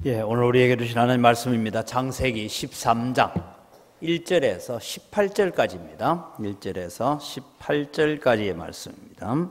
오늘 우리에게 주신 하나님 말씀입니다. 창세기 13장 1절에서 18절까지입니다. 1절에서 18절까지의 말씀입니다.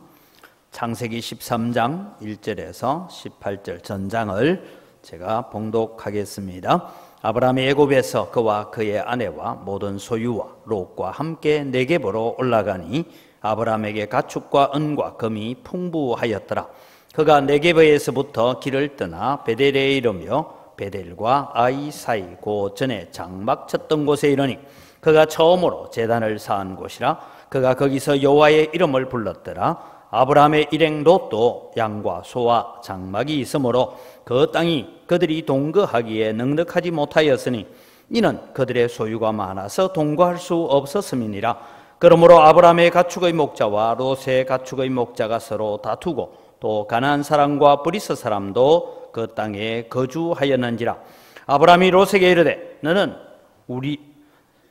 창세기 13장 1절에서 18절 전장을 제가 봉독하겠습니다. 아브라함이 애굽에서 그와 그의 아내와 모든 소유와 롯과 함께 네겝으로 올라가니 아브라함에게 가축과 은과 금이 풍부하였더라. 그가 네겝에서부터 길을 떠나 베델에 이르며 베델과 아이 사이 그 전에 장막 쳤던 곳에 이르니 그가 처음으로 제단을 쌓은 곳이라. 그가 거기서 여호와의 이름을 불렀더라. 아브라함의 일행 롯도 양과 소와 장막이 있으므로 그 땅이 그들이 동거하기에 넉넉하지 못하였으니 이는 그들의 소유가 많아서 동거할 수 없었음이니라. 그러므로 아브라함의 가축의 목자와 롯의 가축의 목자가 서로 다투고 또 가나안 사람과 브리스 사람도 그 땅에 거주하였는지라. 아브라함이 롯에게 이르되 너는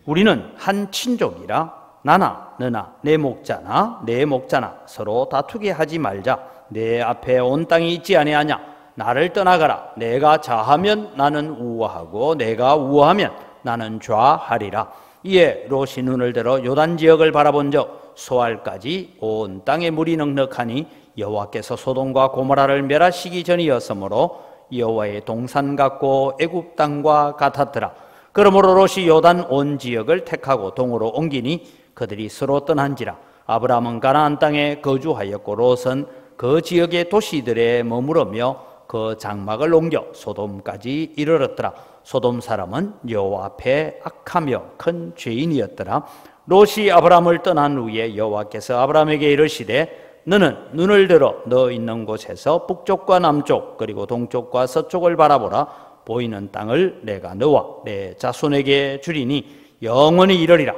우리는 한 친족이라 나나 너나 내 목자나 내 목자나 서로 다투게 하지 말자. 내 앞에 온 땅이 있지 아니하냐. 나를 떠나가라. 내가 좌하면 나는 우하고 내가 우하면 나는 좌하리라. 이에 롯이 눈을 들어 요단 지역을 바라본즉 소알까지 온 땅에 물이 넉넉하니 여호와께서 소돔과 고모라를 멸하시기 전이었으므로 여호와의 동산 같고 애굽 땅과 같았더라. 그러므로 롯이 요단 온 지역을 택하고 동으로 옮기니 그들이 서로 떠난지라. 아브라함은 가나안 땅에 거주하였고 롯은 그 지역의 도시들에 머무르며 그 장막을 옮겨 소돔까지 이르렀더라. 소돔 사람은 여호와 앞에 악하며 큰 죄인이었더라. 롯이 아브라함을 떠난 후에 여호와께서 아브라함에게 이르시되 너는 눈을 들어 너 있는 곳에서 북쪽과 남쪽 그리고 동쪽과 서쪽을 바라보라. 보이는 땅을 내가 너와 내 자손에게 주리니 영원히 이르리라.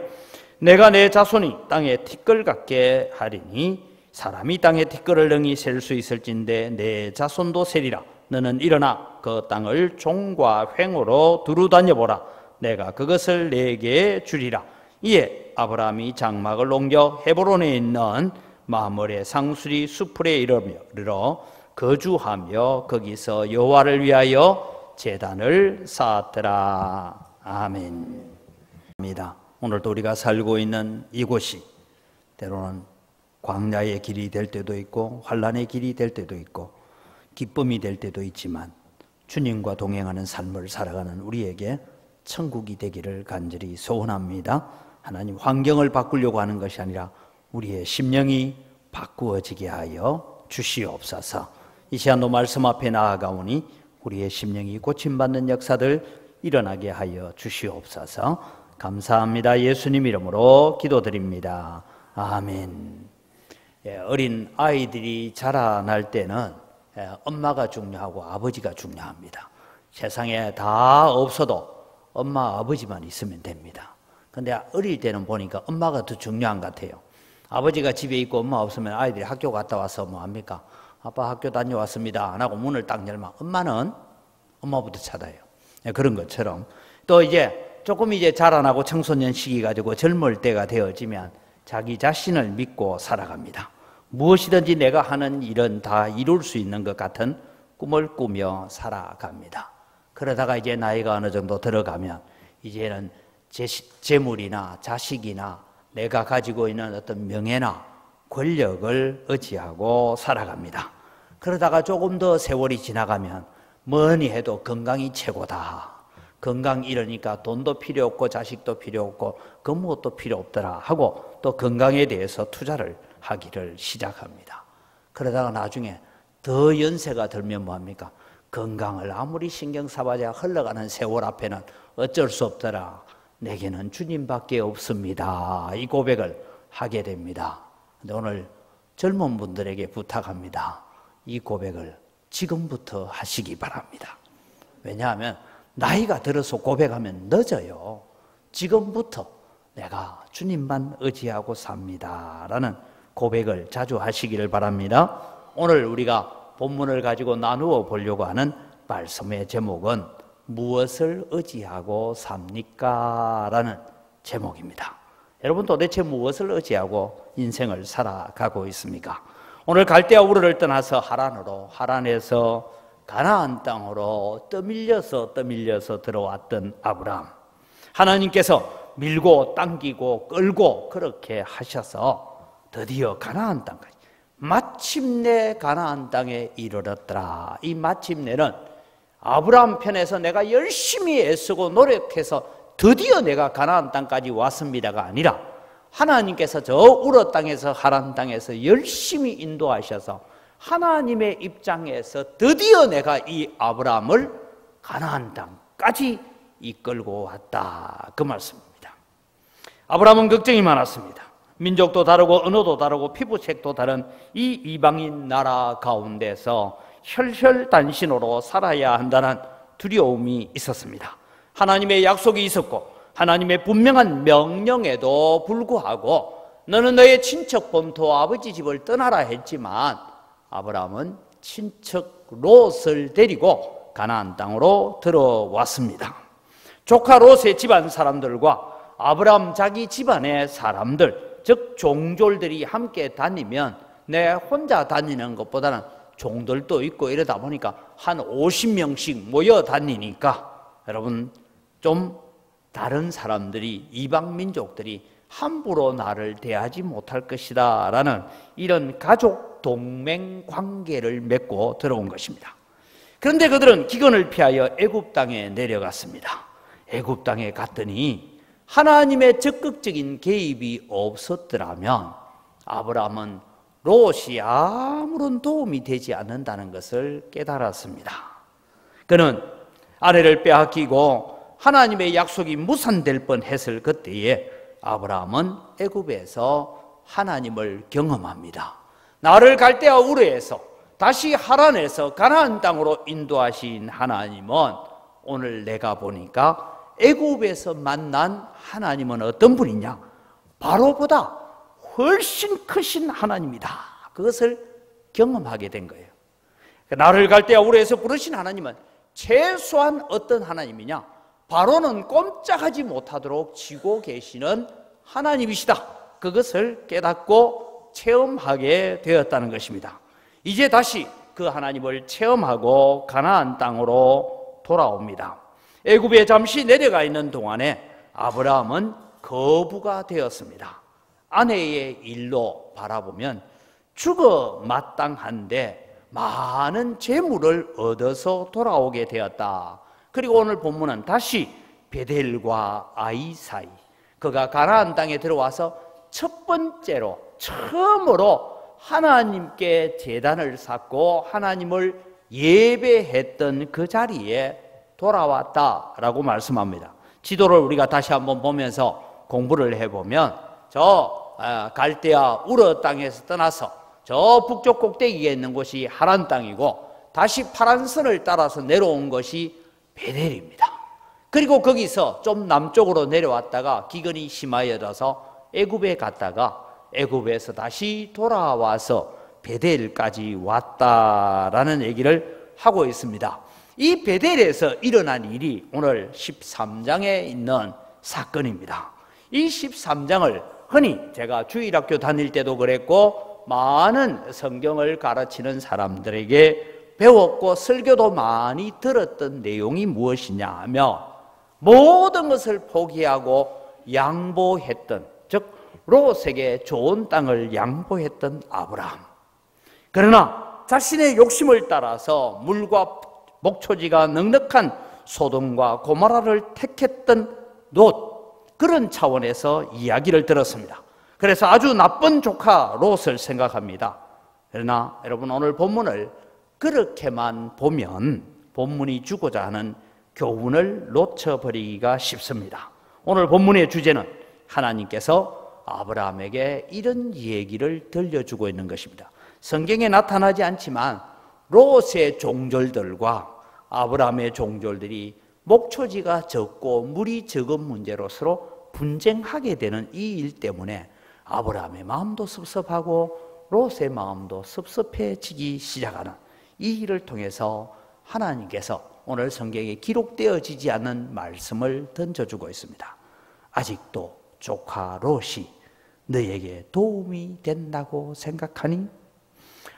내가 내 자손이 땅에 티끌 같게 하리니 사람이 땅에 티끌을 능히 셀 수 있을진데 내 자손도 세리라. 너는 일어나 그 땅을 종과 횡으로 두루 다녀보라. 내가 그것을 내게 주리라. 이에 아브라함이 장막을 옮겨 헤브론에 있는 마므레 상수리 수풀에 이르러 거주하며 거기서 여호와를 위하여 제단을 쌓았더라. 아멘. 오늘도 우리가 살고 있는 이곳이 때로는 광야의 길이 될 때도 있고 환난의 길이 될 때도 있고 기쁨이 될 때도 있지만 주님과 동행하는 삶을 살아가는 우리에게 천국이 되기를 간절히 소원합니다. 하나님 환경을 바꾸려고 하는 것이 아니라 우리의 심령이 바꾸어지게 하여 주시옵소서. 이 시간도 말씀 앞에 나아가오니 우리의 심령이 고침받는 역사들 일어나게 하여 주시옵소서. 감사합니다. 예수님 이름으로 기도드립니다. 아멘. 어린 아이들이 자라날 때는 엄마가 중요하고 아버지가 중요합니다. 세상에 다 없어도 엄마 아버지만 있으면 됩니다. 근데 어릴 때는 보니까 엄마가 더 중요한 것 같아요. 아버지가 집에 있고 엄마 없으면 아이들이 학교 갔다 와서 뭐 합니까? 아빠 학교 다녀왔습니다 안 하고 문을 딱 열면 엄마는 엄마부터 찾아요. 그런 것처럼 또 이제 조금 이제 자라나고 청소년 시기가 되고 젊을 때가 되어지면 자기 자신을 믿고 살아갑니다. 무엇이든지 내가 하는 일은 다 이룰 수 있는 것 같은 꿈을 꾸며 살아갑니다. 그러다가 이제 나이가 어느 정도 들어가면 이제는 재물이나 자식이나 내가 가지고 있는 어떤 명예나 권력을 의지하고 살아갑니다. 그러다가 조금 더 세월이 지나가면 뭐니 해도 건강이 최고다. 건강 잃으니까 돈도 필요 없고 자식도 필요 없고 그 무엇도 필요 없더라 하고 또 건강에 대해서 투자를 하기를 시작합니다. 그러다가 나중에 더 연세가 들면 뭐합니까? 건강을 아무리 신경 써봐야 흘러가는 세월 앞에는 어쩔 수 없더라. 내게는 주님밖에 없습니다. 이 고백을 하게 됩니다. 근데 오늘 젊은 분들에게 부탁합니다. 이 고백을 지금부터 하시기 바랍니다. 왜냐하면 나이가 들어서 고백하면 늦어요. 지금부터 내가 주님만 의지하고 삽니다 라는 고백을 자주 하시기를 바랍니다. 오늘 우리가 본문을 가지고 나누어 보려고 하는 말씀의 제목은 무엇을 의지하고 삽니까? 라는 제목입니다. 여러분 도대체 무엇을 의지하고 인생을 살아가고 있습니까? 오늘 갈대아 우르를 떠나서 하란으로, 하란에서 가나안 땅으로 떠밀려서 들어왔던 아브라함, 하나님께서 밀고 당기고 끌고 그렇게 하셔서 드디어 가나안 땅까지, 마침내 가나안 땅에 이르렀더라. 이 마침내는 아브라함 편에서 내가 열심히 애쓰고 노력해서 드디어 내가 가나안 땅까지 왔습니다가 아니라 하나님께서 저 우르 땅에서 하란 땅에서 열심히 인도하셔서 하나님의 입장에서 드디어 내가 이 아브라함을 가나안 땅까지 이끌고 왔다, 그 말씀입니다. 아브라함은 걱정이 많았습니다. 민족도 다르고 언어도 다르고 피부색도 다른 이 이방인 나라 가운데서 혈혈단신으로 살아야 한다는 두려움이 있었습니다. 하나님의 약속이 있었고 하나님의 분명한 명령에도 불구하고 너는 너의 친척 본토 아버지 집을 떠나라 했지만 아브라함은 친척 롯을 데리고 가나안 땅으로 들어왔습니다. 조카 롯의 집안 사람들과 아브라함 자기 집안의 사람들, 즉 종졸들이 함께 다니면 내 혼자 다니는 것보다는 종들도 있고 이러다 보니까 한 50명씩 모여 다니니까 여러분 좀 다른 사람들이, 이방 민족들이 함부로 나를 대하지 못할 것이다 라는 이런 가족 동맹 관계를 맺고 들어온 것입니다. 그런데 그들은 기근을 피하여 애굽 땅에 내려갔습니다. 애굽 땅에 갔더니 하나님의 적극적인 개입이 없었더라면 아브라함은 롯이 아무런 도움이 되지 않는다는 것을 깨달았습니다. 그는 아내를 빼앗기고 하나님의 약속이 무산될 뻔했을 그때에 아브라함은 애굽에서 하나님을 경험합니다. 나를 갈대아 우르에서 다시 하란에서 가나안 땅으로 인도하신 하나님은 오늘 내가 보니까 애굽에서 만난 하나님은 어떤 분이냐? 바로보다 훨씬 크신 하나님이다. 그것을 경험하게 된 거예요. 나를 갈대아 우르에서 부르신 하나님은 최소한 어떤 하나님이냐? 바로는 꼼짝하지 못하도록 쥐고 계시는 하나님이시다. 그것을 깨닫고 체험하게 되었다는 것입니다. 이제 다시 그 하나님을 체험하고 가나안 땅으로 돌아옵니다. 애굽에 잠시 내려가 있는 동안에 아브라함은 거부가 되었습니다. 아내의 일로 바라보면 죽어 마땅한데 많은 재물을 얻어서 돌아오게 되었다. 그리고 오늘 본문은 다시 베델과 아이 사이, 그가 가나안 땅에 들어와서 첫 번째로 처음으로 하나님께 제단을 쌓고 하나님을 예배했던 그 자리에 돌아왔다라고 말씀합니다. 지도를 우리가 다시 한번 보면서 공부를 해보면 저 갈대아 우르 땅에서 떠나서 저 북쪽 꼭대기에 있는 곳이 하란 땅이고 다시 파란 선을 따라서 내려온 것이 베델입니다. 그리고 거기서 좀 남쪽으로 내려왔다가 기근이 심하여져서 애굽에 갔다가 애굽에서 다시 돌아와서 베델까지 왔다라는 얘기를 하고 있습니다. 이 베델에서 일어난 일이 오늘 13장에 있는 사건입니다. 이 13장을 흔히 제가 주일학교 다닐 때도 그랬고 많은 성경을 가르치는 사람들에게 배웠고 설교도 많이 들었던 내용이 무엇이냐 하면 모든 것을 포기하고 양보했던, 즉 롯에게 좋은 땅을 양보했던 아브라함. 그러나 자신의 욕심을 따라서 물과 목초지가 넉넉한 소돔과 고모라를 택했던 롯, 그런 차원에서 이야기를 들었습니다. 그래서 아주 나쁜 조카 롯을 생각합니다. 그러나 여러분 오늘 본문을 그렇게만 보면 본문이 주고자 하는 교훈을 놓쳐버리기가 쉽습니다. 오늘 본문의 주제는 하나님께서 아브라함에게 이런 얘기를 들려주고 있는 것입니다. 성경에 나타나지 않지만 롯의 종졸들과 아브라함의 종졸들이 목초지가 적고 물이 적은 문제로 서로 분쟁하게 되는 이 일 때문에 아브라함의 마음도 섭섭하고 롯의 마음도 섭섭해지기 시작하는 이 일을 통해서 하나님께서 오늘 성경에 기록되어지지 않는 말씀을 던져주고 있습니다. 아직도 조카 롯이 너에게 도움이 된다고 생각하니?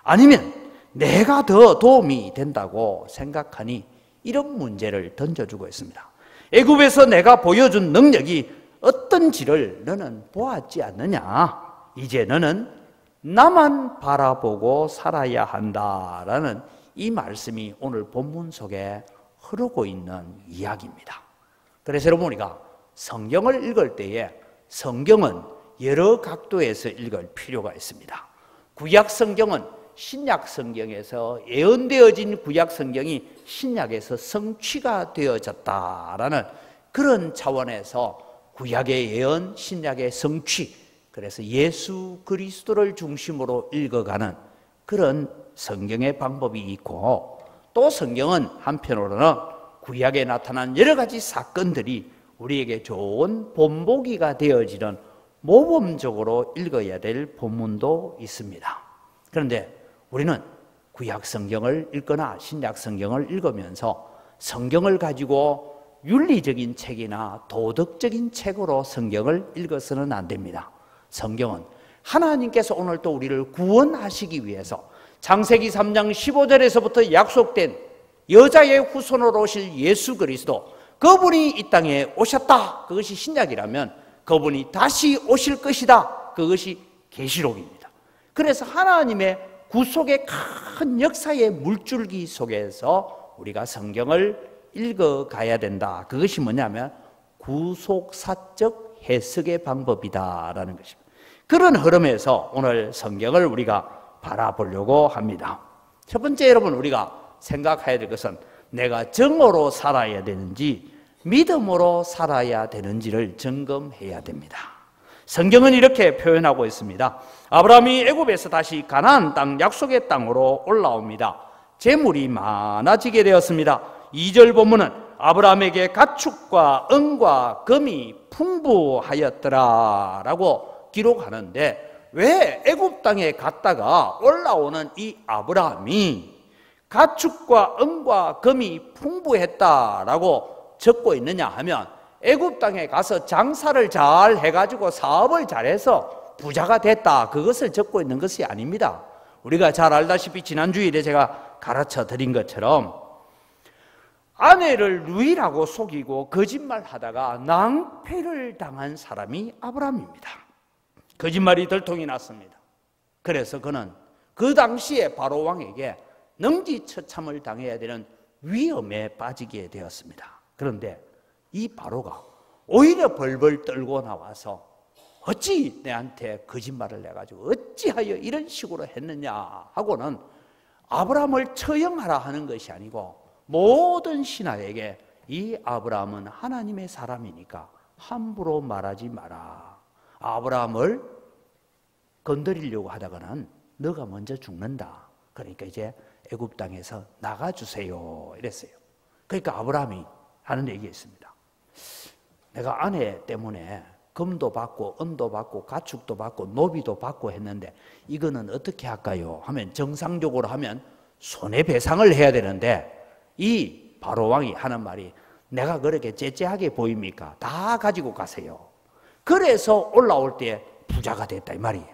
아니면 내가 더 도움이 된다고 생각하니 이런 문제를 던져주고 있습니다. 애굽에서 내가 보여준 능력이 어떤지를 너는 보았지 않느냐? 이제 너는 나만 바라보고 살아야 한다라는 이 말씀이 오늘 본문 속에 흐르고 있는 이야기입니다. 그래서 여러분, 우리가 성경을 읽을 때에 성경은 여러 각도에서 읽을 필요가 있습니다. 구약 성경은 신약 성경에서 예언되어진 구약 성경이 신약에서 성취가 되어졌다라는 그런 차원에서 구약의 예언, 신약의 성취, 그래서 예수 그리스도를 중심으로 읽어가는 그런 성경의 방법이 있고, 또 성경은 한편으로는 구약에 나타난 여러 가지 사건들이 우리에게 좋은 본보기가 되어지는 모범적으로 읽어야 될 본문도 있습니다. 그런데 우리는 구약 성경을 읽거나 신약 성경을 읽으면서 성경을 가지고 윤리적인 책이나 도덕적인 책으로 성경을 읽어서는 안 됩니다. 성경은 하나님께서 오늘 또 우리를 구원하시기 위해서 창세기 3장 15절에서부터 약속된 여자의 후손으로 오실 예수 그리스도, 그분이 이 땅에 오셨다, 그것이 신약이라면 그분이 다시 오실 것이다, 그것이 계시록입니다. 그래서 하나님의 구속의 큰 역사의 물줄기 속에서 우리가 성경을 읽어가야 된다. 그것이 뭐냐면 구속사적 해석의 방법이다라는 것입니다. 그런 흐름에서 오늘 성경을 우리가 바라보려고 합니다. 첫 번째, 여러분, 우리가 생각해야 될 것은 내가 정오로 살아야 되는지 믿음으로 살아야 되는지를 점검해야 됩니다. 성경은 이렇게 표현하고 있습니다. 아브라함이 애굽에서 다시 가나안 땅, 약속의 땅으로 올라옵니다. 재물이 많아지게 되었습니다. 2절 본문은 아브라함에게 가축과 은과 금이 풍부하였더라라고 기록하는데, 왜 애굽 땅에 갔다가 올라오는 이 아브라함이 가축과 은과 금이 풍부했다라고 적고 있느냐 하면, 애굽 땅에 가서 장사를 잘 해가지고 사업을 잘해서 부자가 됐다, 그것을 적고 있는 것이 아닙니다. 우리가 잘 알다시피 지난 주일에 제가 가르쳐 드린 것처럼 아내를 루이라고 속이고 거짓말하다가 낭패를 당한 사람이 아브라함입니다. 거짓말이 들통이 났습니다. 그래서 그는 그 당시에 바로 왕에게 능지처참을 당해야 되는 위험에 빠지게 되었습니다. 그런데 이 바로가 오히려 벌벌 떨고 나와서 어찌 내한테 거짓말을 해가지고 어찌하여 이런 식으로 했느냐 하고는 아브라함을 처형하라 하는 것이 아니고, 모든 신하에게 이 아브라함은 하나님의 사람이니까 함부로 말하지 마라. 아브라함을 건드리려고 하다가는 너가 먼저 죽는다. 그러니까 이제 애굽 땅에서 나가주세요, 이랬어요. 그러니까 아브라함이 하는 얘기가 있습니다. 내가 아내 때문에 금도 받고 은도 받고 가축도 받고 노비도 받고 했는데 이거는 어떻게 할까요? 하면, 정상적으로 하면 손해배상을 해야 되는데 이 바로 왕이 하는 말이, 내가 그렇게 째째하게 보입니까? 다 가지고 가세요. 그래서 올라올 때 부자가 됐다, 이 말이에요.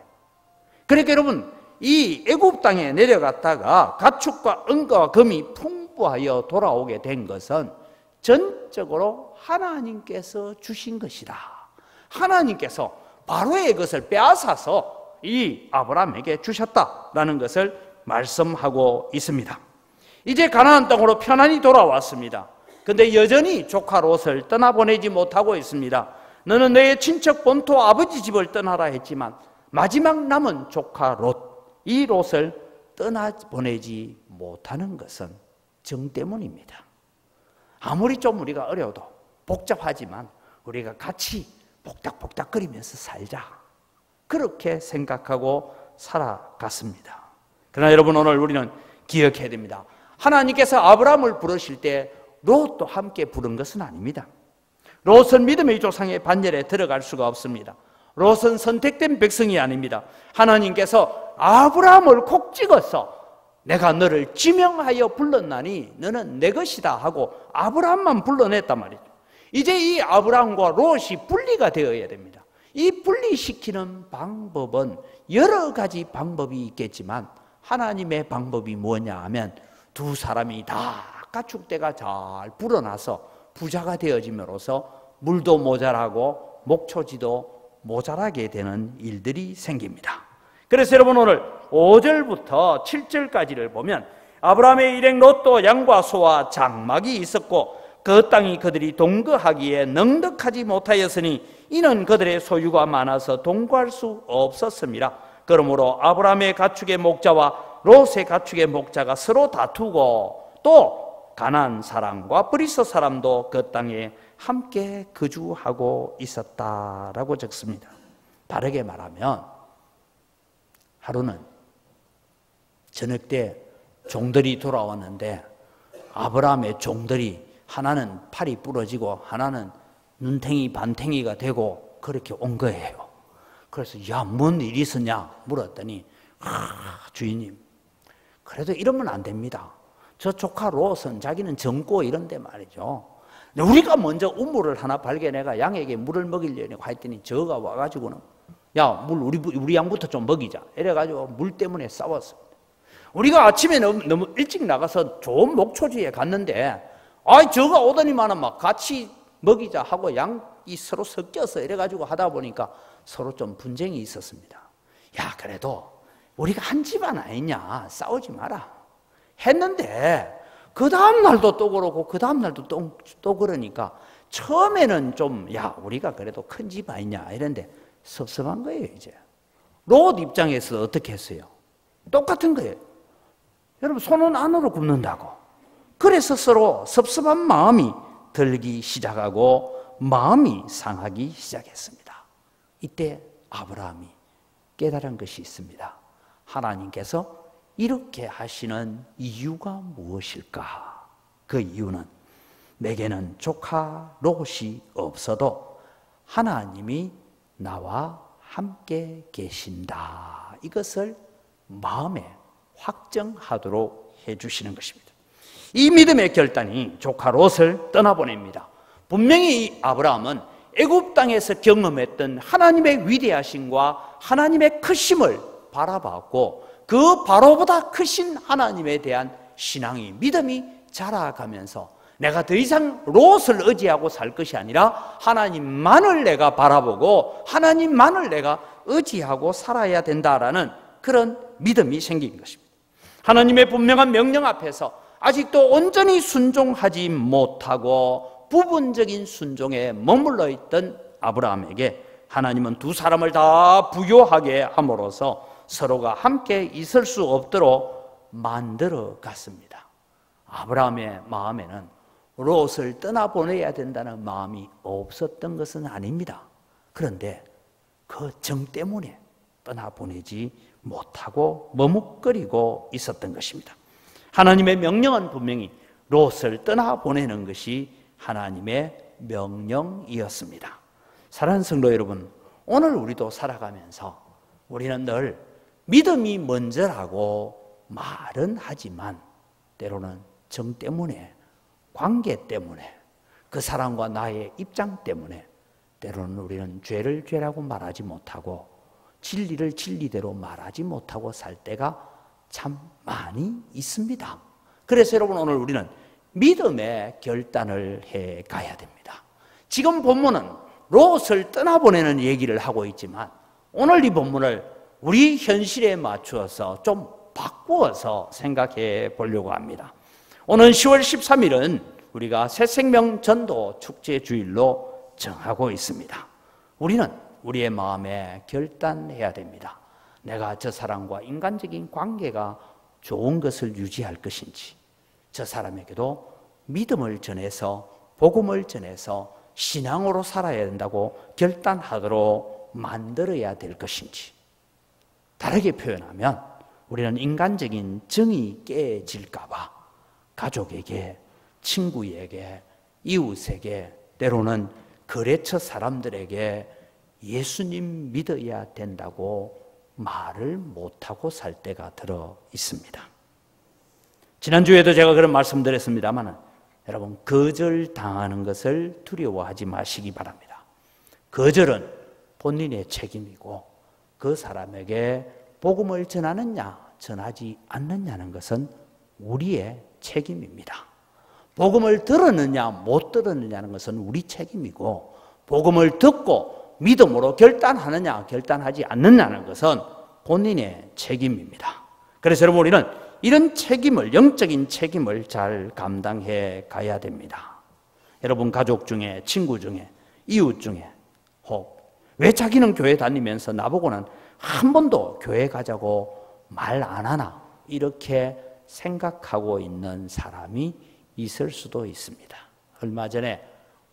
그러니까 여러분, 이 애굽 땅에 내려갔다가 가축과 은과 금이 풍부하여 돌아오게 된 것은 전적으로 하나님께서 주신 것이다. 하나님께서 바로의 것을 빼앗아서 이 아브라함에게 주셨다라는 것을 말씀하고 있습니다. 이제 가나안 땅으로 편안히 돌아왔습니다. 근데 여전히 조카 롯을 떠나보내지 못하고 있습니다. 너는 너의 친척 본토 아버지 집을 떠나라 했지만 마지막 남은 조카 롯, 이 롯을 떠나보내지 못하는 것은 정 때문입니다. 아무리 좀 우리가 어려워도 복잡하지만 우리가 같이 복닥복닥거리면서 살자, 그렇게 생각하고 살아갔습니다. 그러나 여러분, 오늘 우리는 기억해야 됩니다. 하나님께서 아브라함을 부르실 때 롯도 함께 부른 것은 아닙니다. 롯은 믿음의 조상의 반열에 들어갈 수가 없습니다. 롯은 선택된 백성이 아닙니다. 하나님께서 아브라함을 콕 찍어서 내가 너를 지명하여 불렀나니 너는 내 것이다 하고 아브라함만 불러냈단 말이죠. 이제 이 아브라함과 롯이 분리가 되어야 됩니다. 이 분리시키는 방법은 여러 가지 방법이 있겠지만 하나님의 방법이 뭐냐 하면 두 사람이 다 가축대가 잘 불어나서 부자가 되어짐으로써 물도 모자라고 목초지도 모자라게 되는 일들이 생깁니다. 그래서 여러분 오늘 5절부터 7절까지를 보면 아브라함의 일행 롯도 양과 소와 장막이 있었고 그 땅이 그들이 동거하기에 넉넉하지 못하였으니 이는 그들의 소유가 많아서 동거할 수 없었습니다. 그러므로 아브라함의 가축의 목자와 롯의 가축의 목자가 서로 다투고 또 가나안 사람과 브리스 사람도 그 땅에 함께 거주하고 있었다라고 적습니다. 다르게 말하면 하루는 저녁 때 종들이 돌아왔는데 아브라함의 종들이 하나는 팔이 부러지고 하나는 눈탱이 반탱이가 되고 그렇게 온 거예요. 그래서 야, 뭔 일이 있었냐 물었더니 주인님, 그래도 이러면 안 됩니다. 저 조카 롯은 자기는 젊고 이런데 말이죠. 우리가 먼저 우물을 하나 발견해가 양에게 물을 먹이려고 했더니 저가 와가지고는 야, 물 우리 양부터 좀 먹이자 이래가지고 물 때문에 싸웠습니다. 우리가 아침에 너무 일찍 나가서 좋은 목초지에 갔는데 저가 오더니만은 막 같이 먹이자 하고 양이 서로 섞여서 이래가지고 하다 보니까 서로 좀 분쟁이 있었습니다. 야, 그래도 우리가 한 집안 아니냐, 싸우지 마라 했는데 그 다음 날도 또 그러고 그 다음 날도 또 그러니까 처음에는 좀 야, 우리가 그래도 큰 집 아니냐 이랬는데 섭섭한 거예요. 이제 롯 입장에서 어떻게 했어요? 똑같은 거예요. 여러분, 손은 안으로 굽는다고. 그래서 서로 섭섭한 마음이 들기 시작하고 마음이 상하기 시작했습니다. 이때 아브라함이 깨달은 것이 있습니다. 하나님께서 이렇게 하시는 이유가 무엇일까? 그 이유는 내게는 조카 롯이 없어도 하나님이 나와 함께 계신다. 이것을 마음에 확정하도록 해주시는 것입니다. 이 믿음의 결단이 조카 롯을 떠나보냅니다. 분명히 아브라함은 애굽 땅에서 경험했던 하나님의 위대하심과 하나님의 크심을 바라봤고 그 바로보다 크신 하나님에 대한 신앙이 믿음이 자라가면서 내가 더 이상 롯을 의지하고 살 것이 아니라 하나님만을 내가 바라보고 하나님만을 내가 의지하고 살아야 된다라는 그런 믿음이 생긴 것입니다. 하나님의 분명한 명령 앞에서 아직도 온전히 순종하지 못하고 부분적인 순종에 머물러 있던 아브라함에게 하나님은 두 사람을 다 부요하게 함으로써 서로가 함께 있을 수 없도록 만들어 갔습니다. 아브라함의 마음에는 롯을 떠나보내야 된다는 마음이 없었던 것은 아닙니다. 그런데 그 정 때문에 떠나보내지 못하고 머뭇거리고 있었던 것입니다. 하나님의 명령은 분명히 롯을 떠나보내는 것이 하나님의 명령이었습니다. 사랑하는 성도 여러분, 오늘 우리도 살아가면서 우리는 늘 믿음이 먼저라고 말은 하지만 때로는 정 때문에, 관계 때문에, 그 사람과 나의 입장 때문에 때로는 우리는 죄를 죄라고 말하지 못하고 진리를 진리대로 말하지 못하고 살 때가 참 많이 있습니다. 그래서 여러분, 오늘 우리는 믿음의 결단을 해 가야 됩니다. 지금 본문은 롯을 떠나보내는 얘기를 하고 있지만 오늘 이 본문을 우리 현실에 맞추어서 좀 바꾸어서 생각해 보려고 합니다. 오늘 10월 13일은 우리가 새생명 전도 축제 주일로 정하고 있습니다. 우리는 우리의 마음에 결단해야 됩니다. 내가 저 사람과 인간적인 관계가 좋은 것을 유지할 것인지, 저 사람에게도 믿음을 전해서 복음을 전해서 신앙으로 살아야 된다고 결단하도록 만들어야 될 것인지, 다르게 표현하면 우리는 인간적인 정이 깨질까 봐 가족에게, 친구에게, 이웃에게, 때로는 거래처 사람들에게 예수님 믿어야 된다고 말을 못하고 살 때가 들어 있습니다. 지난주에도 제가 그런 말씀드렸습니다만 여러분, 거절당하는 것을 두려워하지 마시기 바랍니다. 거절은 본인의 책임이고 그 사람에게 복음을 전하느냐 전하지 않느냐는 것은 우리의 책임입니다. 복음을 들었느냐 못 들었느냐는 것은 우리 책임이고, 복음을 듣고 믿음으로 결단하느냐 결단하지 않느냐는 것은 본인의 책임입니다. 그래서 여러분, 우리는 이런 책임을, 영적인 책임을 잘 감당해 가야 됩니다. 여러분 가족 중에, 친구 중에, 이웃 중에, 혹 왜 자기는 교회 다니면서 나보고는 한 번도 교회 가자고 말 안 하나, 이렇게 생각하고 있는 사람이 있을 수도 있습니다. 얼마 전에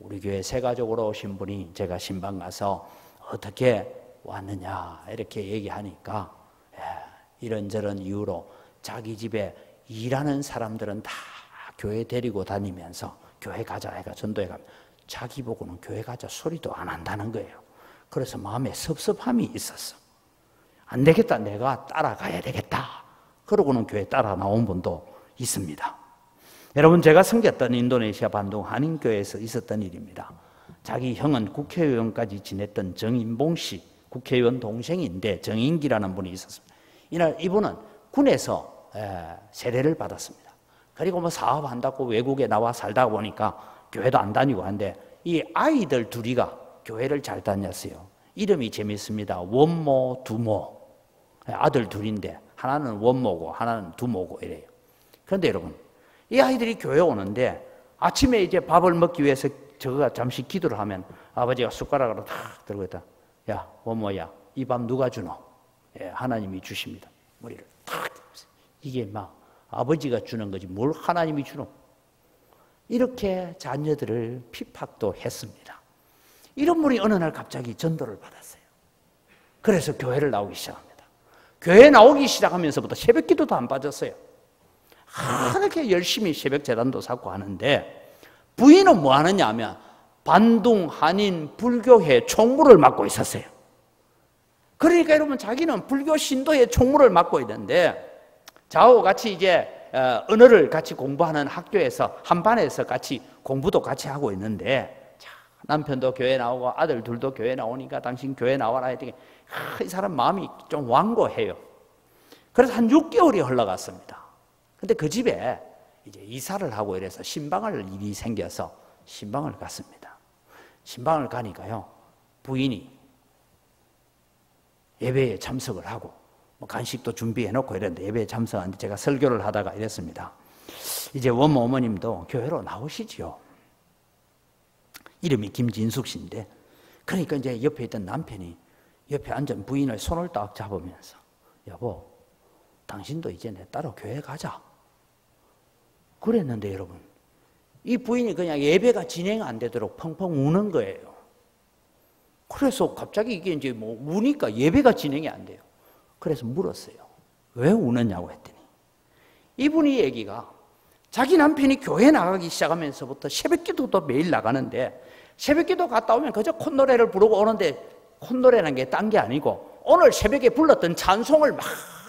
우리 교회 새가족으로 오신 분이 제가 신방 가서 어떻게 왔느냐 이렇게 얘기하니까 이런저런 이유로 자기 집에 일하는 사람들은 다 교회 데리고 다니면서 교회 가자 해가 전도해 가면 자기 보고는 교회 가자 소리도 안 한다는 거예요. 그래서 마음에 섭섭함이 있었어. 안 되겠다, 내가 따라가야 되겠다. 그러고는 교회 따라 나온 분도 있습니다. 여러분, 제가 섬겼던 인도네시아 반동 한인교회에서 있었던 일입니다. 자기 형은 국회의원까지 지냈던 정인봉 씨, 국회의원 동생인데 정인기라는 분이 있었습니다. 이날 이분은 군에서 세례를 받았습니다. 그리고 뭐 사업한다고 외국에 나와 살다 보니까 교회도 안 다니고 한데, 이 아이들 둘이가 교회를 잘 다녔어요. 이름이 재밌습니다. 원모, 두모. 아들 둘인데 하나는 원모고 하나는 두모고 이래요. 그런데 여러분, 이 아이들이 교회 오는데 아침에 이제 밥을 먹기 위해서 저거가 잠시 기도를 하면 아버지가 숟가락으로 탁 들고 있다. 야, 원모야, 이 밥 누가 주노? 하나님이 주십니다. 머리를 탁. 이게 막 아버지가 주는 거지 뭘 하나님이 주노? 이렇게 자녀들을 핍박도 했습니다. 이런 분이 어느 날 갑자기 전도를 받았어요. 그래서 교회를 나오기 시작합니다. 교회 나오기 시작하면서부터 새벽 기도도 안 빠졌어요. 이렇게 열심히 새벽 재단도 쌓고 하는데, 부인은 뭐 하느냐 하면 반동 한인 불교회 총무를 맡고 있었어요. 그러니까 여러분, 자기는 불교 신도의 총무를 맡고 있는데, 저하고 같이 이제 언어를 같이 공부하는 학교에서 한 반에서 같이 공부도 같이 하고 있는데, 남편도 교회 나오고 아들 둘도 교회 나오니까 당신 교회 나와라 했더니 이 사람 마음이 좀 완고해요. 그래서 한 6개월이 흘러갔습니다. 근데 그 집에 이제 이사를 하고 이래서 신방을 일이 생겨서 신방을 갔습니다. 신방을 가니까요, 부인이 예배에 참석을 하고 뭐 간식도 준비해 놓고 이랬는데, 예배에 참석하는데 제가 설교를 하다가 이랬습니다. 이제 원모 어머님도 교회로 나오시지요. 이름이 김진숙 씨인데, 그러니까 이제 옆에 있던 남편이 옆에 앉은 부인을 손을 딱 잡으면서, 여보, 당신도 이제 내 따로 교회 가자. 그랬는데 여러분, 이 부인이 그냥 예배가 진행 안 되도록 펑펑 우는 거예요. 그래서 갑자기 이게 이제 뭐 우니까 예배가 진행이 안 돼요. 그래서 물었어요. 왜 우느냐고 했더니, 이분이 얘기가 자기 남편이 교회 나가기 시작하면서부터 새벽기도도 매일 나가는데, 새벽기도 갔다 오면 그저 콧노래를 부르고 오는데, 콧노래라는 게 딴 게 아니고 오늘 새벽에 불렀던 찬송을 막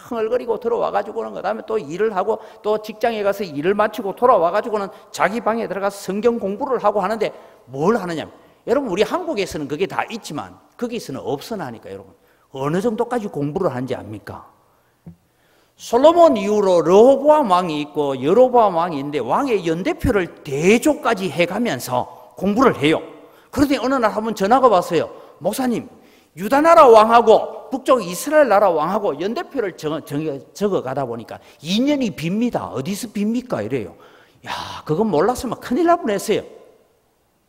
흥얼거리고 들어와가지고는 그 다음에 또 일을 하고 또 직장에 가서 일을 마치고 돌아와가지고는 자기 방에 들어가서 성경 공부를 하고 하는데, 뭘 하느냐, 여러분 우리 한국에서는 그게 다 있지만 거기서는 없어나니까 여러분 어느 정도까지 공부를 하는지 압니까? 솔로몬 이후로 르호보암 왕이 있고 여로보암 왕이 있는데, 왕의 연대표를 대조까지 해가면서 공부를 해요. 그런데 어느 날 한번 전화가 왔어요. 목사님, 유다 나라 왕하고 북쪽 이스라엘 나라 왕하고 연대표를 적어 가다 보니까 2년이 빕니다. 어디서 빕니까? 이래요. 야, 그건 몰랐으면 큰일 날 뻔했어요.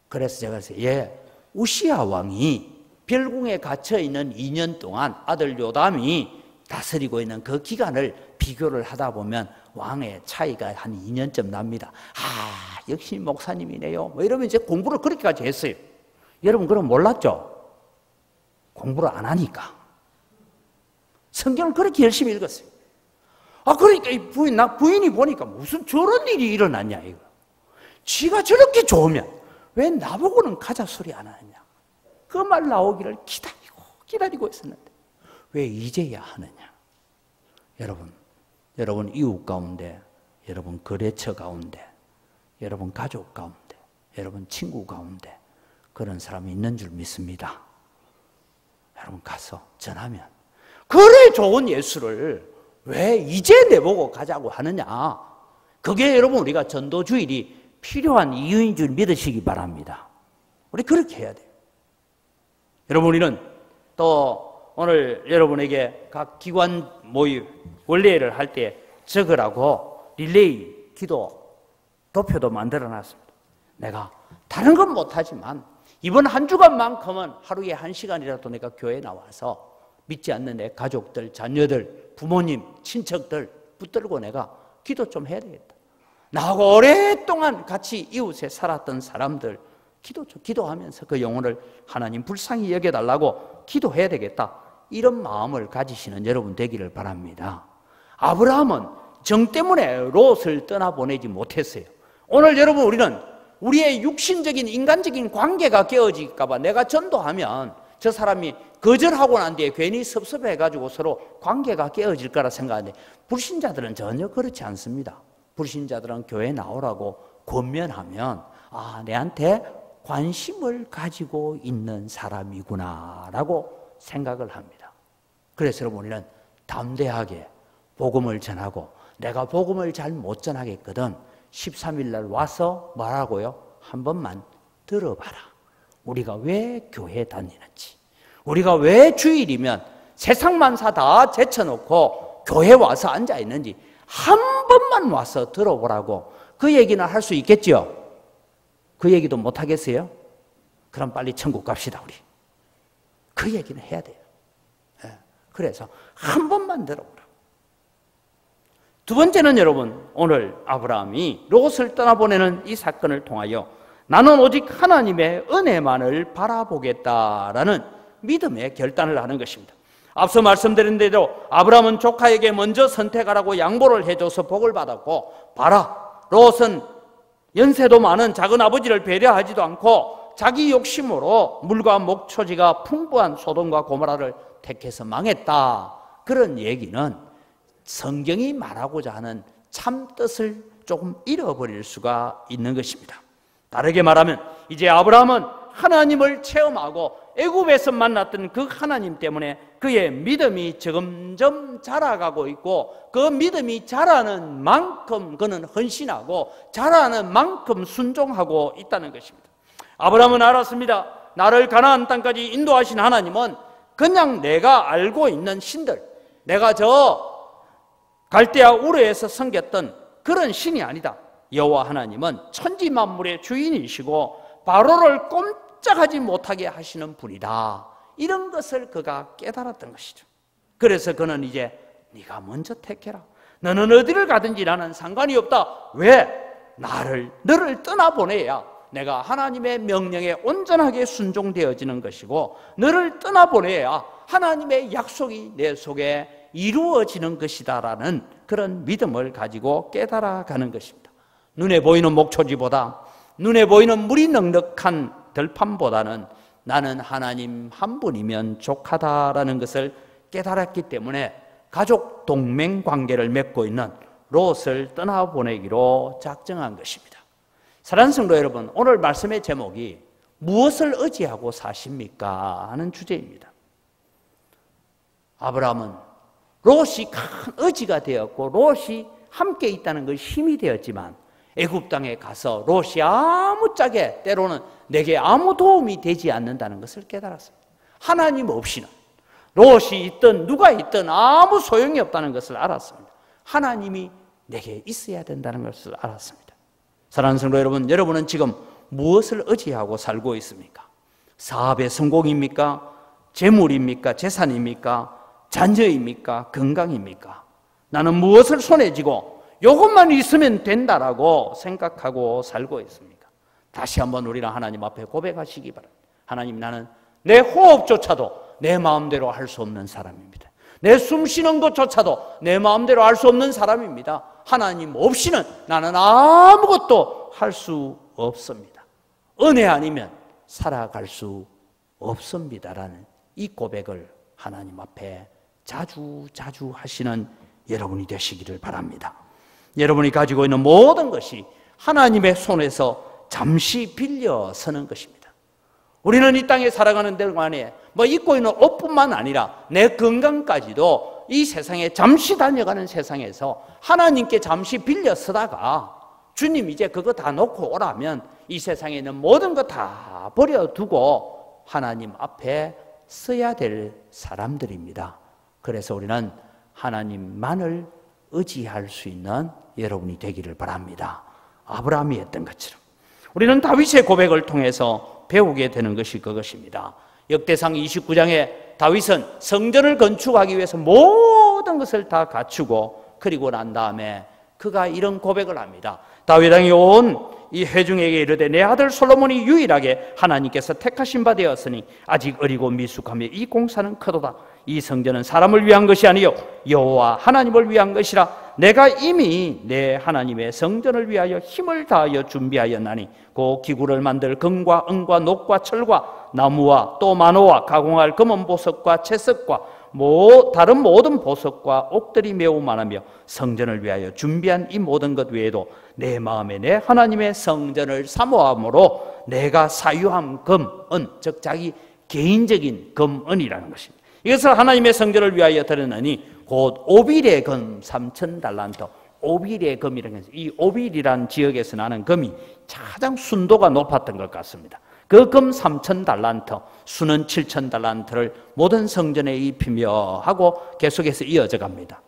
그래서 제가 했어요. 예, 우시야 왕이 별궁에 갇혀 있는 2년 동안 아들 요담이 다스리고 있는 그 기간을 비교를 하다 보면 왕의 차이가 한 2년쯤 납니다. 아, 역시 목사님이네요. 뭐 이러면 이제 공부를 그렇게까지 했어요. 여러분 그럼 몰랐죠? 공부를 안 하니까. 성경을 그렇게 열심히 읽었어요. 아, 그러니까 이 부인이 보니까 무슨 저런 일이 일어났냐, 이거. 지가 저렇게 좋으면 왜 나보고는 가자 소리 안 하느냐. 그 말 나오기를 기다리고 있었는데 왜 이제야 하느냐. 여러분 이웃 가운데, 여러분 거래처 가운데, 여러분 가족 가운데, 여러분 친구 가운데 그런 사람이 있는 줄 믿습니다. 여러분 가서 전하면, 그래 좋은 예수를 왜 이제 내보고 가자고 하느냐? 그게 여러분 우리가 전도주일이 필요한 이유인 줄 믿으시기 바랍니다. 우리 그렇게 해야 돼요. 여러분, 우리는 또 오늘 여러분에게 각 기관 모임 원래를 할 때 적으라고 릴레이 기도 도표도 만들어 놨습니다. 내가 다른 건 못하지만 이번 한 주간만큼은 하루에 1시간이라도 내가 교회에 나와서 믿지 않는 내 가족들, 자녀들, 부모님, 친척들 붙들고 내가 기도 좀 해야 되겠다. 나하고 오랫동안 같이 이웃에 살았던 사람들 기도하면서 그 영혼을 하나님 불쌍히 여겨달라고 기도해야 되겠다. 이런 마음을 가지시는 여러분 되기를 바랍니다. 아브라함은 정 때문에 롯을 떠나보내지 못했어요. 오늘 여러분, 우리는 우리의 육신적인 인간적인 관계가 깨어질까 봐 내가 전도하면 저 사람이 거절하고 난 뒤에 괜히 섭섭해가지고 서로 관계가 깨어질 거라 생각하는데, 불신자들은 전혀 그렇지 않습니다. 불신자들은 교회에 나오라고 권면하면 내한테 관심을 가지고 있는 사람이구나 라고 생각을 합니다. 그래서 여러분, 우리는 담대하게 복음을 전하고, 내가 복음을 잘 못 전하겠거든 13일 날 와서 뭐라고요? 한 번만 들어봐라. 우리가 왜 교회 다니는지, 우리가 왜 주일이면 세상 만사 다 제쳐놓고 교회 와서 앉아 있는지 한 번만 와서 들어보라고. 그 얘기는 할 수 있겠죠? 그 얘기도 못 하겠어요? 그럼 빨리 천국 갑시다. 우리 그 얘기는 해야 돼요. 그래서 한 번만 들어보라. 두 번째는 여러분, 오늘 아브라함이 롯을 떠나보내는 이 사건을 통하여 나는 오직 하나님의 은혜만을 바라보겠다라는 믿음의 결단을 하는 것입니다. 앞서 말씀드린 대로 아브라함은 조카에게 먼저 선택하라고 양보를 해줘서 복을 받았고, 봐라, 롯은 연세도 많은 작은 아버지를 배려하지도 않고 자기 욕심으로 물과 목초지가 풍부한 소돔과 고모라를 택해서 망했다. 그런 얘기는 성경이 말하고자 하는 참 뜻을 조금 잃어버릴 수가 있는 것입니다. 다르게 말하면 이제 아브라함은 하나님을 체험하고 애굽에서 만났던 그 하나님 때문에 그의 믿음이 점점 자라가고 있고, 그 믿음이 자라는 만큼 그는 헌신하고 자라는 만큼 순종하고 있다는 것입니다. 아브라함은 알았습니다. 나를 가나안 땅까지 인도하신 하나님은 그냥 내가 알고 있는 신들, 내가 저 갈대아 우르에서 섬겼던 그런 신이 아니다. 여호와 하나님은 천지 만물의 주인이시고 바로를 꼼짝하지 못하게 하시는 분이다. 이런 것을 그가 깨달았던 것이죠. 그래서 그는 이제 네가 먼저 택해라. 너는 어디를 가든지 나는 상관이 없다. 왜? 너를 떠나보내야 내가 하나님의 명령에 온전하게 순종되어지는 것이고, 너를 떠나보내야 하나님의 약속이 내 속에 이루어지는 것이다라는 그런 믿음을 가지고 깨달아가는 것입니다. 눈에 보이는 목초지보다, 눈에 보이는 물이 넉넉한 들판보다는 나는 하나님 한 분이면 족하다라는 것을 깨달았기 때문에 가족 동맹 관계를 맺고 있는 롯을 떠나보내기로 작정한 것입니다. 사랑하는 성도 여러분, 오늘 말씀의 제목이 무엇을 의지하고 사십니까? 하는 주제입니다. 아브라함은 롯이 큰 의지가 되었고 롯이 함께 있다는 것이 힘이 되었지만, 애굽 땅에 가서 롯이 아무짝에 때로는 내게 아무 도움이 되지 않는다는 것을 깨달았습니다. 하나님 없이는 롯이 있든 누가 있든 아무 소용이 없다는 것을 알았습니다. 하나님이 내게 있어야 된다는 것을 알았습니다. 사랑하는 성도 여러분, 여러분은 지금 무엇을 의지하고 살고 있습니까? 사업의 성공입니까? 재물입니까? 재산입니까? 자녀입니까? 건강입니까? 나는 무엇을 손에 쥐고 이것만 있으면 된다라고 생각하고 살고 있습니까? 다시 한번 우리는 하나님 앞에 고백하시기 바랍니다. 하나님, 나는 내 호흡조차도 내 마음대로 할 수 없는 사람입니다. 내 숨 쉬는 것조차도 내 마음대로 할 수 없는 사람입니다. 하나님 없이는 나는 아무것도 할 수 없습니다. 은혜 아니면 살아갈 수 없습니다라는 이 고백을 하나님 앞에 자주 하시는 여러분이 되시기를 바랍니다. 여러분이 가지고 있는 모든 것이 하나님의 손에서 잠시 빌려서는 것입니다. 우리는 이 땅에 살아가는 동안에 잊고 있는 옷뿐만 아니라 내 건강까지도 이 세상에 잠시 다녀가는 세상에서 하나님께 잠시 빌려 서다가 주님 이제 그거 다 놓고 오라면 이 세상에 있는 모든 거 다 버려두고 하나님 앞에 서야 될 사람들입니다. 그래서 우리는 하나님만을 의지할 수 있는 여러분이 되기를 바랍니다. 아브라함이 했던 것처럼 우리는 다윗의 고백을 통해서 배우게 되는 것이 그것입니다. 역대상 29장에 다윗은 성전을 건축하기 위해서 모든 것을 다 갖추고 그리고 난 다음에 그가 이런 고백을 합니다. 다윗 왕이 온 이 회중에게 이르되 내 아들 솔로몬이 유일하게 하나님께서 택하신 바 되었으니 아직 어리고 미숙하며 이 공사는 크도다. 이 성전은 사람을 위한 것이 아니요 여호와 하나님을 위한 것이라. 내가 이미 내 하나님의 성전을 위하여 힘을 다하여 준비하였나니 그 기구를 만들 금과 은과 녹과 철과 나무와 또 만호와 가공할 금은 보석과 채석과 다른 모든 보석과 옥들이 매우 많으며 성전을 위하여 준비한 이 모든 것 외에도 내 마음에 내 하나님의 성전을 사모함으로 내가 사유한 금은 즉 자기 개인적인 금은이라는 것입니다. 이것을 하나님의 성전을 위하여 드렸느니 곧 오빌의 금 3,000달란트. 오빌의 금이라는 것은 이 오빌이라는 지역에서 나는 금이 가장 순도가 높았던 것 같습니다. 그 금 3,000달란트, 수는 7,000달란트를 모든 성전에 입히며 하고 계속해서 이어져 갑니다.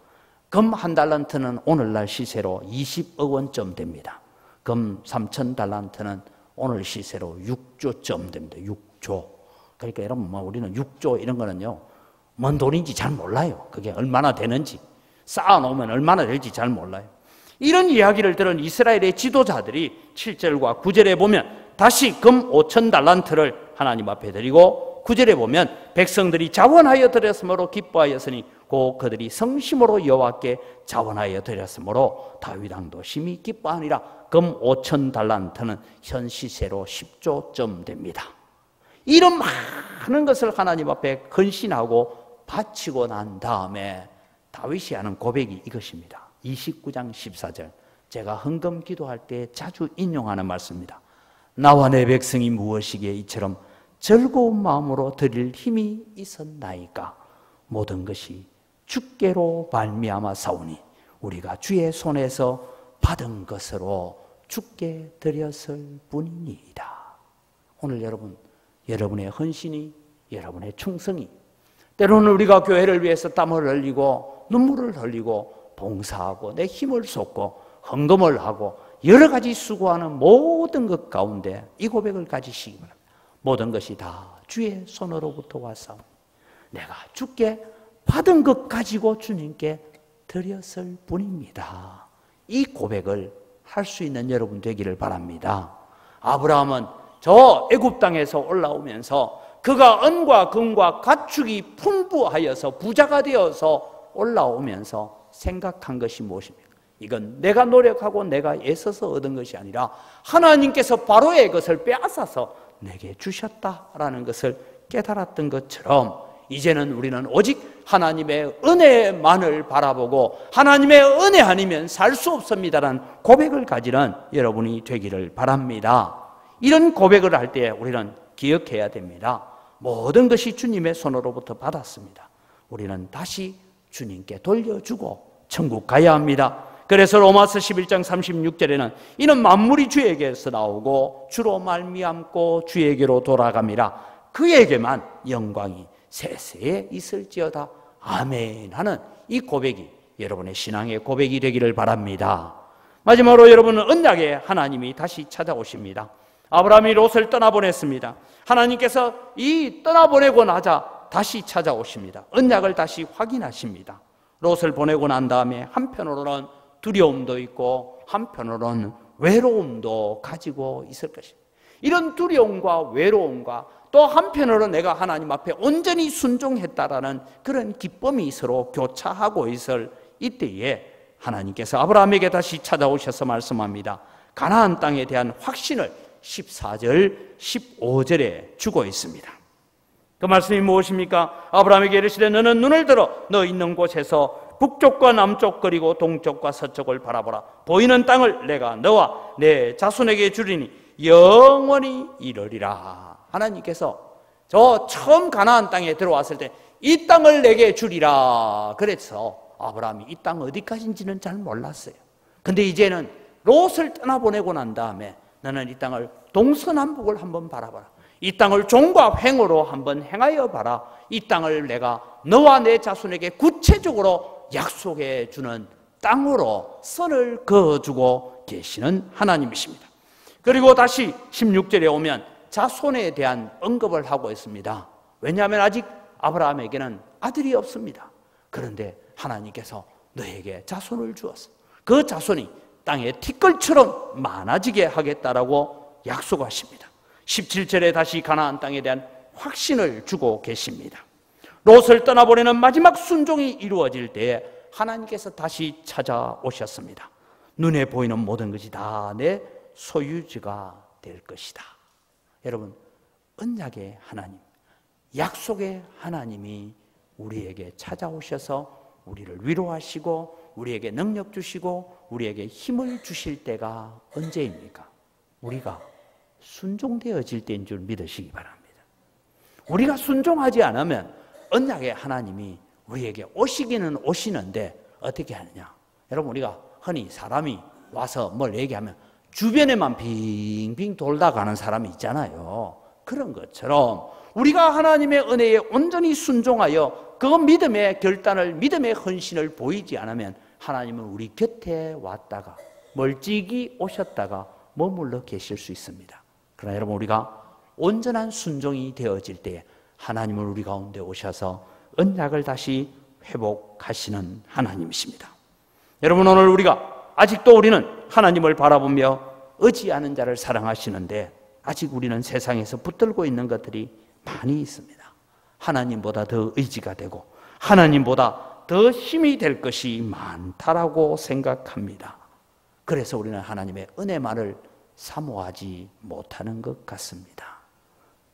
금 1달란트는 오늘날 시세로 20억 원쯤 됩니다. 금 3,000달란트는 오늘 시세로 6조쯤 됩니다. 6조. 그러니까 여러분 우리는 6조 이런 거는요 뭔 돈인지 잘 몰라요. 그게 얼마나 되는지 쌓아놓으면 얼마나 될지 잘 몰라요. 이런 이야기를 들은 이스라엘의 지도자들이 7절과 9절에 보면 다시 금 5,000달란트를 하나님 앞에 드리고 9절에 보면 백성들이 자원하여 드렸으므로 기뻐하였으니 곧 그들이 성심으로 여호와께 자원하여 드렸으므로 다윗 왕도 심히 기뻐하니라. 금 5,000달란트는 현 시세로 10조쯤 됩니다. 이런 많은 것을 하나님 앞에 헌신하고 바치고 난 다음에 다윗이 하는 고백이 이것입니다. 29장 14절 제가 헌금 기도할 때 자주 인용하는 말씀입니다. 나와 내 백성이 무엇이기에 이처럼 즐거운 마음으로 드릴 힘이 있었나이까. 모든 것이 주께로 말미암아 사오니 우리가 주의 손에서 받은 것으로 주께 드렸을 뿐이니이다. 오늘 여러분의 헌신이, 여러분의 충성이, 때로는 우리가 교회를 위해서 땀을 흘리고 눈물을 흘리고 봉사하고 내 힘을 쏟고 헌금을 하고 여러 가지 수고하는 모든 것 가운데 이 고백을 가지시기 바랍니다. 모든 것이 다 주의 손으로부터 왔사오니 내가 주께 받은 것 가지고 주님께 드렸을 뿐입니다. 이 고백을 할 수 있는 여러분 되기를 바랍니다. 아브라함은 저 애굽 땅에서 올라오면서 그가 은과 금과 가축이 풍부하여서 부자가 되어서 올라오면서 생각한 것이 무엇입니까? 이건 내가 노력하고 내가 애써서 얻은 것이 아니라 하나님께서 바로의 것을 빼앗아서 내게 주셨다라는 것을 깨달았던 것처럼 이제는 우리는 오직 하나님의 은혜만을 바라보고 하나님의 은혜 아니면 살 수 없습니다라는 고백을 가지는 여러분이 되기를 바랍니다. 이런 고백을 할 때 우리는 기억해야 됩니다. 모든 것이 주님의 손으로부터 받았습니다. 우리는 다시 주님께 돌려주고 천국 가야 합니다. 그래서 로마서 11장 36절에는 이는 만물이 주에게서 나오고 주로 말미암고 주에게로 돌아갑니다. 그에게만 영광이 세세에 있을지어다. 아멘 하는 이 고백이 여러분의 신앙의 고백이 되기를 바랍니다. 마지막으로 여러분은 언약의 하나님이 다시 찾아오십니다. 아브라함이 롯을 떠나보냈습니다. 하나님께서 이 떠나보내고 나자 다시 찾아오십니다. 언약을 다시 확인하십니다. 롯을 보내고 난 다음에 한편으로는 두려움도 있고 한편으로는 외로움도 가지고 있을 것입니다. 이런 두려움과 외로움과 또 한편으로는 내가 하나님 앞에 온전히 순종했다라는 그런 기쁨이 서로 교차하고 있을 이때에 하나님께서 아브라함에게 다시 찾아오셔서 말씀합니다. 가나안 땅에 대한 확신을 14절, 15절에 주고 있습니다. 그 말씀이 무엇입니까? 아브라함에게 이르시되 너는 눈을 들어 너 있는 곳에서 북쪽과 남쪽 그리고 동쪽과 서쪽을 바라보라. 보이는 땅을 내가 너와 내 자손에게 주리니 영원히 이르리라. 하나님께서 저 처음 가나안 땅에 들어왔을 때 이 땅을 내게 주리라. 그래서 아브라함이 이 땅 어디까지인지는 잘 몰랐어요. 근데 이제는 롯을 떠나보내고 난 다음에 너는 이 땅을 동서남북을 한번 바라봐라. 이 땅을 종과 횡으로 한번 행하여 봐라. 이 땅을 내가 너와 내 자손에게 구체적으로 약속해 주는 땅으로 선을 그어주고 계시는 하나님이십니다. 그리고 다시 16절에 오면 자손에 대한 언급을 하고 있습니다. 왜냐하면 아직 아브라함에게는 아들이 없습니다. 그런데 하나님께서 너에게 자손을 주었어. 그 자손이 땅의 티끌처럼 많아지게 하겠다라고 약속하십니다. 17절에 다시 가나안 땅에 대한 확신을 주고 계십니다. 롯을 떠나보내는 마지막 순종이 이루어질 때에 하나님께서 다시 찾아오셨습니다. 눈에 보이는 모든 것이 다 내 소유지가 될 것이다. 여러분, 언약의 하나님, 약속의 하나님이 우리에게 찾아오셔서 우리를 위로하시고 우리에게 능력 주시고 우리에게 힘을 주실 때가 언제입니까? 우리가 순종되어질 때인 줄 믿으시기 바랍니다. 우리가 순종하지 않으면 언약의 하나님이 우리에게 오시기는 오시는데 어떻게 하느냐? 여러분, 우리가 흔히 사람이 와서 뭘 얘기하면 주변에만 빙빙 돌다 가는 사람이 있잖아요. 그런 것처럼 우리가 하나님의 은혜에 온전히 순종하여 그 믿음의 결단을, 믿음의 헌신을 보이지 않으면 하나님은 우리 곁에 왔다가 멀찍이 오셨다가 머물러 계실 수 있습니다. 그러나 여러분, 우리가 온전한 순종이 되어질 때에 하나님은 우리 가운데 오셔서 언약을 다시 회복하시는 하나님이십니다. 여러분, 오늘 아직도 우리는 하나님을 바라보며 의지하는 자를 사랑하시는데 아직 우리는 세상에서 붙들고 있는 것들이 많이 있습니다. 하나님보다 더 의지가 되고 하나님보다 더 힘이 될 것이 많다라고 생각합니다. 그래서 우리는 하나님의 은혜만을 사모하지 못하는 것 같습니다.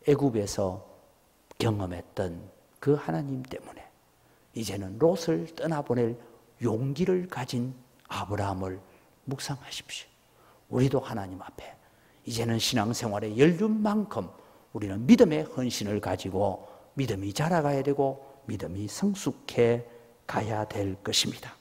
애굽에서 경험했던 그 하나님 때문에 이제는 롯을 떠나보낼 용기를 가진 아브라함을 묵상하십시오. 우리도 하나님 앞에 이제는 신앙생활의 연륜만큼 우리는 믿음의 헌신을 가지고 믿음이 자라가야 되고 믿음이 성숙해 가야 될 것입니다.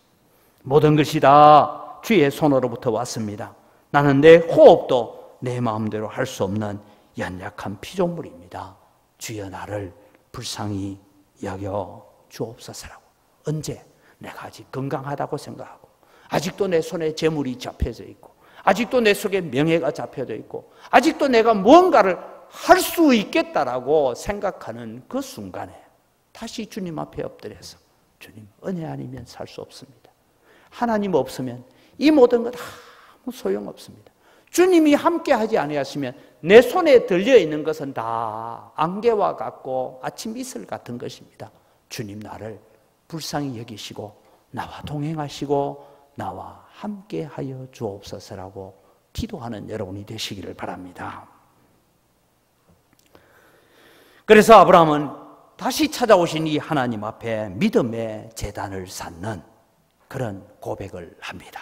모든 것이 다 주의 손으로부터 왔습니다. 나는 내 호흡도 내 마음대로 할 수 없는 연약한 피조물입니다. 주여 나를 불쌍히 여겨 주옵소서라고. 언제? 내가 아직 건강하다고 생각하고 아직도 내 손에 재물이 잡혀져 있고 아직도 내 속에 명예가 잡혀져 있고 아직도 내가 무언가를 할 수 있겠다라고 생각하는 그 순간에 다시 주님 앞에 엎드려서 주님, 은혜 아니면 살 수 없습니다. 하나님 없으면 이 모든 것 아무 소용없습니다. 주님이 함께하지 아니하시면 내 손에 들려있는 것은 다 안개와 같고 아침 이슬 같은 것입니다. 주님, 나를 불쌍히 여기시고 나와 동행하시고 나와 함께하여 주옵소서라고 기도하는 여러분이 되시기를 바랍니다. 그래서 아브라함은 다시 찾아오신 이 하나님 앞에 믿음의 제단을 쌓는 그런 고백을 합니다.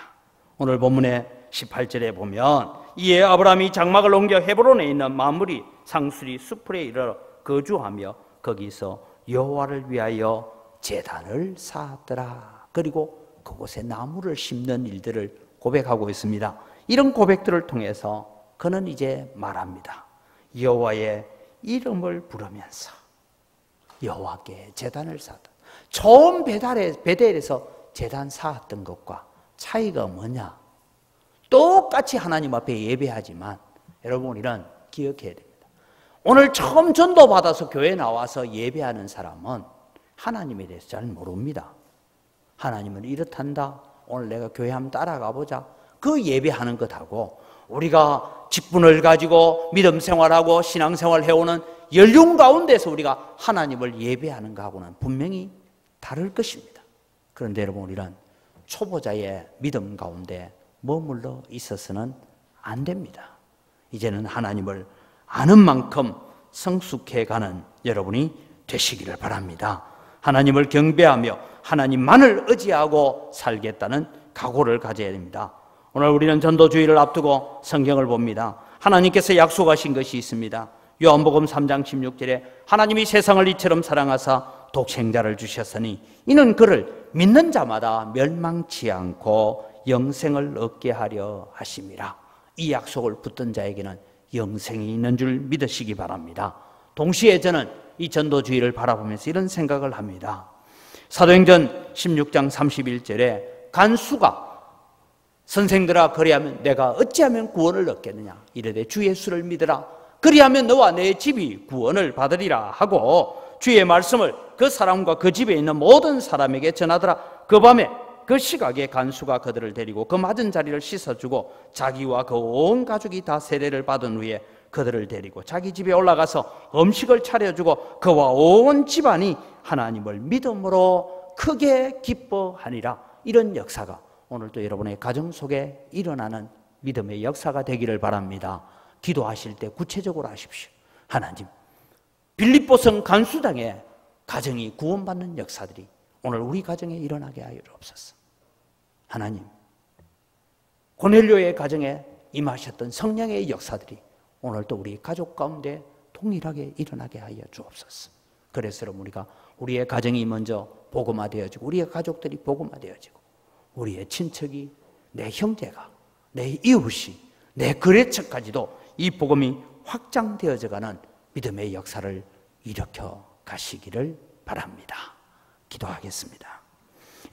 오늘 본문의 18절에 보면 이에 아브라함이 장막을 옮겨 헤브론에 있는 마므리 상수리 수풀에 이르러 거주하며 거기서 여호와를 위하여 제단을 쌓았더라. 그리고 그곳에 나무를 심는 일들을 고백하고 있습니다. 이런 고백들을 통해서 그는 이제 말합니다. 여호와의 이름을 부르면서 여호와께 제단을 쌓았다. 처음 베델에서 제단 쌓았던 것과 차이가 뭐냐? 똑같이 하나님 앞에 예배하지만 여러분, 우리는 기억해야 됩니다. 오늘 처음 전도받아서 교회에 나와서 예배하는 사람은 하나님에 대해서 잘 모릅니다. 하나님은 이렇단다. 오늘 내가 교회 한번 따라가 보자. 그 예배하는 것하고 우리가 직분을 가지고 믿음 생활하고 신앙생활 해오는 연륜 가운데서 우리가 하나님을 예배하는 것하고는 분명히 다를 것입니다. 그런데 여러분, 우리는 초보자의 믿음 가운데 머물러 있어서는 안 됩니다. 이제는 하나님을 아는 만큼 성숙해가는 여러분이 되시기를 바랍니다. 하나님을 경배하며 하나님만을 의지하고 살겠다는 각오를 가져야 됩니다. 오늘 우리는 전도주의를 앞두고 성경을 봅니다. 하나님께서 약속하신 것이 있습니다. 요한복음 3장 16절에 하나님이 세상을 이처럼 사랑하사 독생자를 주셨으니 이는 그를 믿는 자마다 멸망치 않고 영생을 얻게 하려 하심이라. 이 약속을 붙든 자에게는 영생이 있는 줄 믿으시기 바랍니다. 동시에 저는 이 전도주의를 바라보면서 이런 생각을 합니다. 사도행전 16장 31절에 간수가 선생들아 그리하면 내가 어찌하면 구원을 얻겠느냐 이르되 주 예수를 믿으라 그리하면 너와 내 집이 구원을 받으리라 하고 주의 말씀을 그 사람과 그 집에 있는 모든 사람에게 전하더라. 그 밤에 그 시각에 간수가 그들을 데리고 그 맞은 자리를 씻어주고 자기와 그 온 가족이 다 세례를 받은 후에 그들을 데리고 자기 집에 올라가서 음식을 차려주고 그와 온 집안이 하나님을 믿음으로 크게 기뻐하니라. 이런 역사가 오늘도 여러분의 가정 속에 일어나는 믿음의 역사가 되기를 바랍니다. 기도하실 때 구체적으로 하십시오. 하나님, 빌립보성 간수당의 가정이 구원받는 역사들이 오늘 우리 가정에 일어나게 하여 주옵소서. 하나님, 고넬료의 가정에 임하셨던 성령의 역사들이 오늘도 우리 가족 가운데 동일하게 일어나게 하여 주옵소서. 그래서 우리가 우리의 가정이 먼저 복음화되어지고 우리의 가족들이 복음화되어지고 우리의 친척이, 내 형제가, 내 이웃이, 내 거래처까지도 이 복음이 확장되어져가는 믿음의 역사를 일으켜 가시기를 바랍니다. 기도하겠습니다.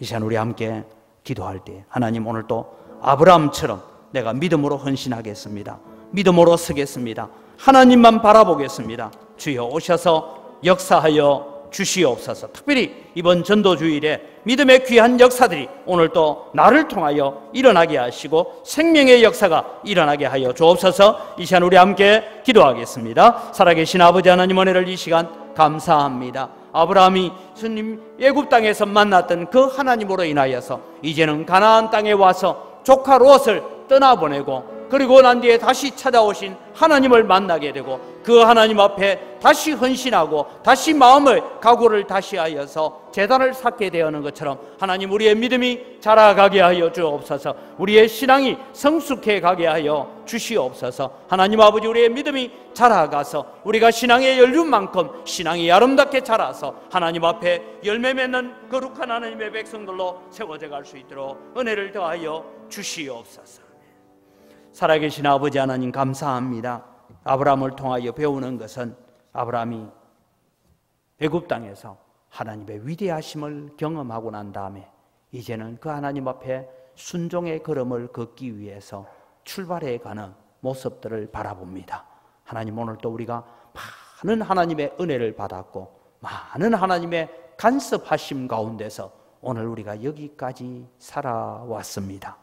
이 시간 우리 함께 기도할 때 하나님 오늘도 아브라함처럼 내가 믿음으로 헌신하겠습니다. 믿음으로 서겠습니다. 하나님만 바라보겠습니다. 주여 오셔서 역사하여 주시옵소서. 특별히 이번 전도주일에 믿음의 귀한 역사들이 오늘 또 나를 통하여 일어나게 하시고 생명의 역사가 일어나게 하여 주옵소서. 이 시간 우리 함께 기도하겠습니다. 살아계신 아버지 하나님 은혜를 이 시간 감사합니다. 아브라함이 주님 애굽 땅에서 만났던 그 하나님으로 인하여서 이제는 가나안 땅에 와서 조카 롯을 떠나보내고 그리고 난 뒤에 다시 찾아오신 하나님을 만나게 되고 그 하나님 앞에 다시 헌신하고 다시 마음을 각오를 다시 하여서 제단을 쌓게 되는 것처럼 하나님 우리의 믿음이 자라가게 하여 주옵소서. 우리의 신앙이 성숙해 가게 하여 주시옵소서. 하나님 아버지 우리의 믿음이 자라가서 우리가 신앙의 연륜만큼 신앙이 아름답게 자라서 하나님 앞에 열매 맺는 거룩한 하나님의 백성들로 세워져 갈 수 있도록 은혜를 더하여 주시옵소서. 살아계신 아버지 하나님 감사합니다. 아브라함을 통하여 배우는 것은 아브라함이 애굽 땅에서 하나님의 위대하심을 경험하고 난 다음에 이제는 그 하나님 앞에 순종의 걸음을 걷기 위해서 출발해 가는 모습들을 바라봅니다. 하나님 오늘도 우리가 많은 하나님의 은혜를 받았고 많은 하나님의 간섭하심 가운데서 오늘 우리가 여기까지 살아왔습니다.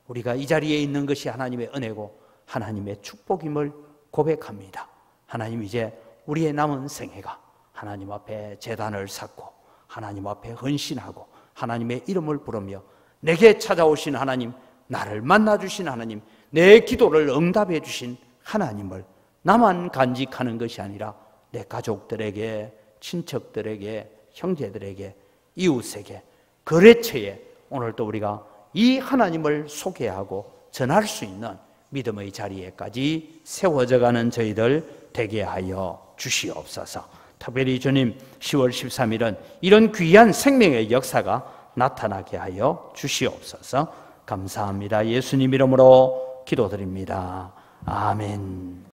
우리가 이 자리에 있는 것이 하나님의 은혜고 하나님의 축복임을 고백합니다. 하나님 이제 우리의 남은 생애가 하나님 앞에 제단을 쌓고 하나님 앞에 헌신하고 하나님의 이름을 부르며 내게 찾아오신 하나님, 나를 만나주신 하나님, 내 기도를 응답해 주신 하나님을 나만 간직하는 것이 아니라 내 가족들에게, 친척들에게, 형제들에게, 이웃에게, 거래처에 오늘도 우리가 이 하나님을 소개하고 전할 수 있는 믿음의 자리에까지 세워져가는 저희들 되게 하여 주시옵소서. 특별히 주님 10월 13일은 이런 귀한 생명의 역사가 나타나게 하여 주시옵소서. 감사합니다. 예수님 이름으로 기도드립니다. 아멘.